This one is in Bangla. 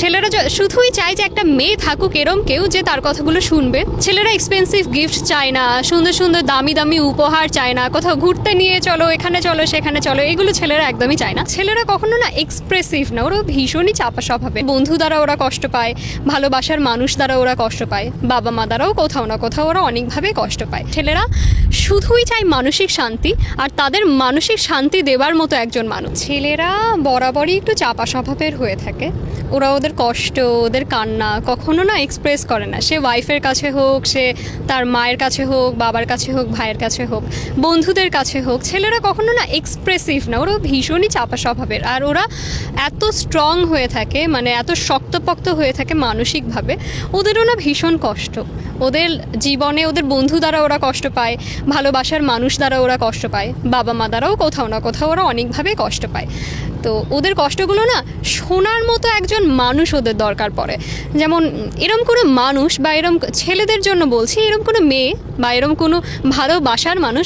ছেলেরা শুধুই চায় যে একটা মেয়ে থাকুক এরম কেউ যে তার কথাগুলো শুনবে। ছেলেরা এক্সপেন্সিভ গিফট চায় না, সুন্দর সুন্দর দামি দামি উপহার চায় না, কোথাও ঘুরতে নিয়ে চলো, এখানে চলো সেখানে চলো, এগুলো ছেলেরা একদমই চায় না। ছেলেরা কখনো না এক্সপ্রেসিভ না, ওরা ভীষণই চাপা স্বভাবে। বন্ধু দ্বারা ওরা কষ্ট পায়, ভালোবাসার মানুষ দ্বারা ওরা কষ্ট পায়, বাবা মা দ্বারাও কোথাও না কোথাও ওরা অনেকভাবে কষ্ট পায়। ছেলেরা শুধুই চায় মানসিক শান্তি, আর তাদের মানসিক শান্তি দেওয়ার মতো একজন মানুষ। ছেলেরা বরাবরই একটু চাপা স্বভাবের হয়ে থাকে। ওরা ওদের কষ্ট, ওদের কান্না কখনো না এক্সপ্রেস করে না। সে ওয়াইফের কাছে হোক, সে তার মায়ের কাছে হোক, বাবার কাছে হোক, ভাইয়ের কাছে হোক, বন্ধুদের কাছে হোক, ছেলেরা কখনো না এক্সপ্রেসিভ না, ওরা ভীষণই চাপা স্বভাবের। আর ওরা এত স্ট্রং হয়ে থাকে, মানে এত শক্তপোক্ত হয়ে থাকে মানসিকভাবে, ওদেরও না ভীষণ কষ্ট। ওদের জীবনে ওদের বন্ধু দ্বারা ওরা কষ্ট পায়, ভালোবাসার মানুষ দ্বারা ওরা কষ্ট পায়, বাবা মা দ্বারাও কোথাও না কোথাও ওরা অনেকভাবে কষ্ট পায়। তো ওদের কষ্টগুলো না শোনার মতো একজন মানুষ ওদের দরকার পড়ে। যেমন এরম কোনো মানুষ, বা এরম ছেলেদের জন্য বলছি, এরম কোনো মেয়ে বা এরম কোনো ভালোবাসার মানুষ